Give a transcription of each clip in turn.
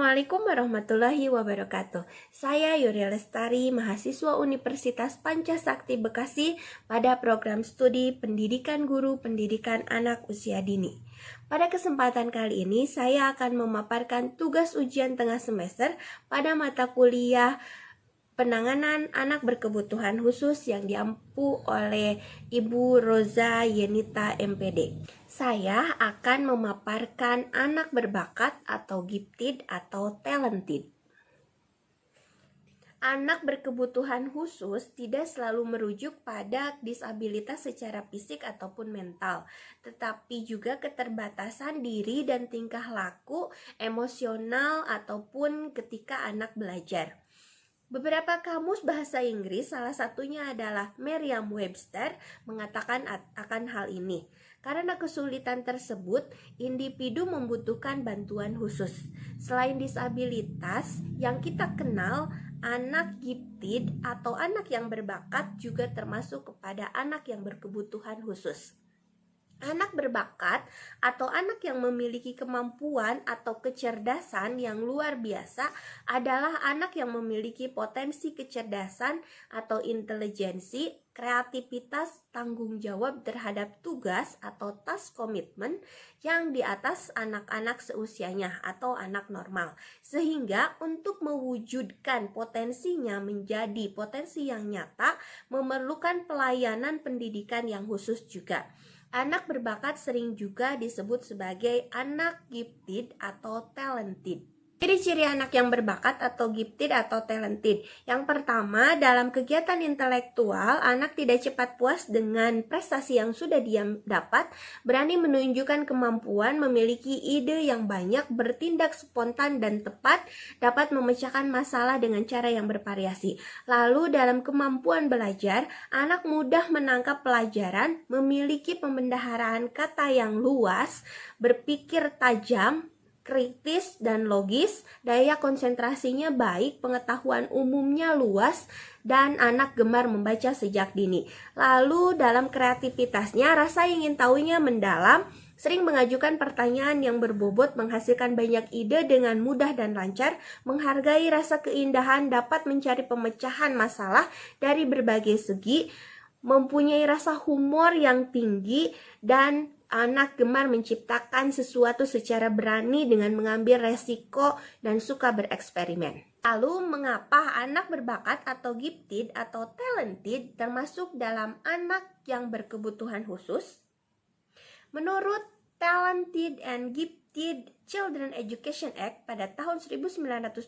Assalamualaikum warahmatullahi wabarakatuh. Saya Yuri Lestari, mahasiswa Universitas Pancasakti Bekasi pada program studi Pendidikan Guru Pendidikan Anak Usia Dini. Pada kesempatan kali ini saya akan memaparkan tugas ujian tengah semester pada mata kuliah Penanganan Anak Berkebutuhan Khusus yang diampu oleh Ibu Roza Yenita MPD. Saya akan memaparkan anak berbakat atau gifted atau talented. Anak berkebutuhan khusus tidak selalu merujuk pada disabilitas secara fisik ataupun mental, tetapi juga keterbatasan diri dan tingkah laku, emosional, ataupun ketika anak belajar. Beberapa kamus bahasa Inggris, salah satunya adalah Merriam-Webster, mengatakan akan hal ini. Karena kesulitan tersebut, individu membutuhkan bantuan khusus. Selain disabilitas, yang kita kenal, anak gifted atau anak yang berbakat juga termasuk kepada anak yang berkebutuhan khusus. Anak berbakat atau anak yang memiliki kemampuan atau kecerdasan yang luar biasa adalah anak yang memiliki potensi kecerdasan atau intelijensi, kreativitas, tanggung jawab terhadap tugas atau task komitmen yang di atas anak-anak seusianya atau anak normal. Sehingga untuk mewujudkan potensinya menjadi potensi yang nyata memerlukan pelayanan pendidikan yang khusus juga. Anak berbakat sering juga disebut sebagai anak gifted atau talented. Ciri-ciri anak yang berbakat atau gifted atau talented. Yang pertama, dalam kegiatan intelektual, anak tidak cepat puas dengan prestasi yang sudah dia dapat, berani menunjukkan kemampuan, memiliki ide yang banyak, bertindak spontan dan tepat, dapat memecahkan masalah dengan cara yang bervariasi. Lalu dalam kemampuan belajar, anak mudah menangkap pelajaran, memiliki pembendaharaan kata yang luas, berpikir tajam, kritis dan logis, daya konsentrasinya baik, pengetahuan umumnya luas, dan anak gemar membaca sejak dini. Lalu dalam kreativitasnya, rasa ingin tahunya mendalam, sering mengajukan pertanyaan yang berbobot, menghasilkan banyak ide dengan mudah dan lancar, menghargai rasa keindahan, dapat mencari pemecahan masalah dari berbagai segi, mempunyai rasa humor yang tinggi, dan anak gemar menciptakan sesuatu secara berani dengan mengambil resiko dan suka bereksperimen. Lalu, mengapa anak berbakat atau gifted atau talented termasuk dalam anak yang berkebutuhan khusus? Menurut Talented and Gifted Children Education Act pada tahun 1978,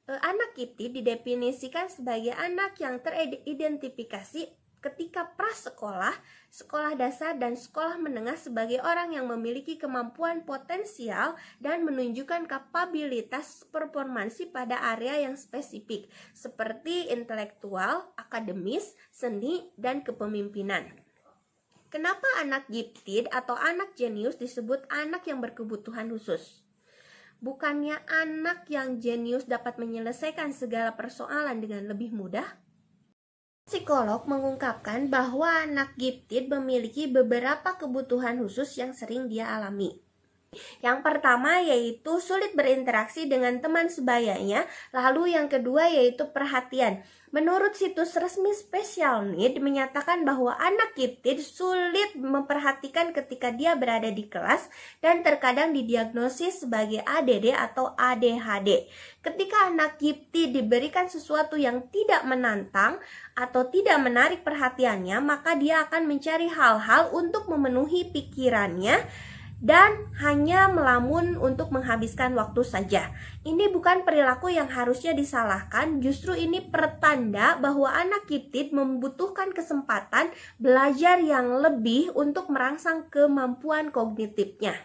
anak gifted didefinisikan sebagai anak yang teridentifikasi ketika prasekolah, sekolah dasar, dan sekolah menengah sebagai orang yang memiliki kemampuan potensial dan menunjukkan kapabilitas performansi pada area yang spesifik seperti intelektual, akademis, seni, dan kepemimpinan. Kenapa anak gifted atau anak jenius disebut anak yang berkebutuhan khusus? Bukannya anak yang jenius dapat menyelesaikan segala persoalan dengan lebih mudah? Psikolog mengungkapkan bahwa anak gifted memiliki beberapa kebutuhan khusus yang sering dia alami. Yang pertama yaitu sulit berinteraksi dengan teman sebayanya, lalu yang kedua yaitu perhatian. Menurut situs resmi Special Need menyatakan bahwa anak gifted sulit memperhatikan ketika dia berada di kelas dan terkadang didiagnosis sebagai ADD atau ADHD. Ketika anak gifted diberikan sesuatu yang tidak menantang atau tidak menarik perhatiannya, maka dia akan mencari hal-hal untuk memenuhi pikirannya dan hanya melamun untuk menghabiskan waktu saja. Ini bukan perilaku yang harusnya disalahkan, justru ini pertanda bahwa anak gifted membutuhkan kesempatan belajar yang lebih untuk merangsang kemampuan kognitifnya.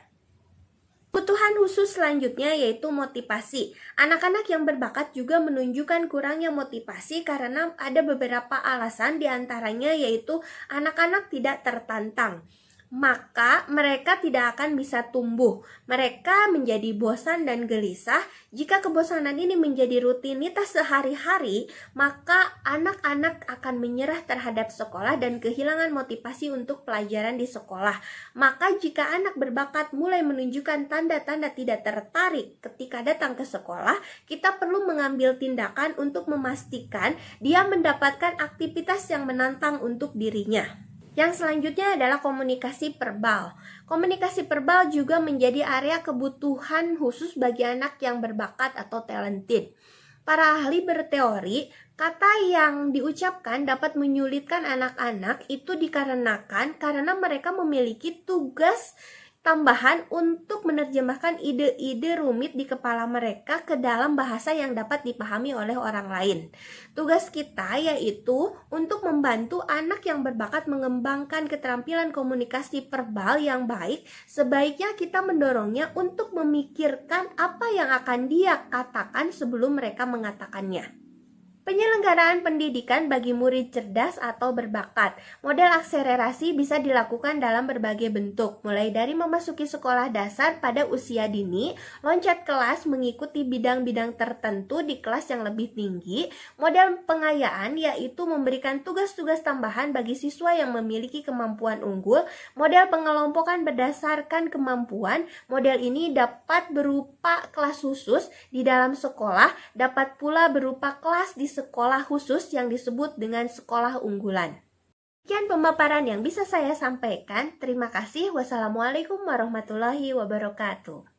Kebutuhan khusus selanjutnya yaitu motivasi. Anak-anak yang berbakat juga menunjukkan kurangnya motivasi karena ada beberapa alasan, diantaranya yaitu anak-anak tidak tertantang. maka mereka tidak akan bisa tumbuh. Mereka menjadi bosan dan gelisah. Jika kebosanan ini menjadi rutinitas sehari-hari, maka anak-anak akan menyerah terhadap sekolah dan kehilangan motivasi untuk pelajaran di sekolah. Maka jika anak berbakat mulai menunjukkan tanda-tanda tidak tertarik ketika datang ke sekolah, kita perlu mengambil tindakan untuk memastikan dia mendapatkan aktivitas yang menantang untuk dirinya. Yang selanjutnya adalah komunikasi verbal. Komunikasi verbal juga menjadi area kebutuhan khusus bagi anak yang berbakat atau talented. Para ahli berteori, kata yang diucapkan dapat menyulitkan anak-anak itu dikarenakan karena mereka memiliki tugas tambahan untuk menerjemahkan ide-ide rumit di kepala mereka ke dalam bahasa yang dapat dipahami oleh orang lain. Tugas kita yaitu untuk membantu anak yang berbakat mengembangkan keterampilan komunikasi verbal yang baik. Sebaiknya kita mendorongnya untuk memikirkan apa yang akan dia katakan sebelum mereka mengatakannya. Penyelenggaraan pendidikan bagi murid cerdas atau berbakat. Model akselerasi bisa dilakukan dalam berbagai bentuk, mulai dari memasuki sekolah dasar pada usia dini, loncat kelas mengikuti bidang-bidang tertentu di kelas yang lebih tinggi, model pengayaan yaitu memberikan tugas-tugas tambahan bagi siswa yang memiliki kemampuan unggul, model pengelompokan berdasarkan kemampuan. Model ini dapat berupa kelas khusus di dalam sekolah, dapat pula berupa kelas di sekolah khusus yang disebut dengan sekolah unggulan. Sekian pemaparan yang bisa saya sampaikan. Terima kasih. Wassalamualaikum warahmatullahi wabarakatuh.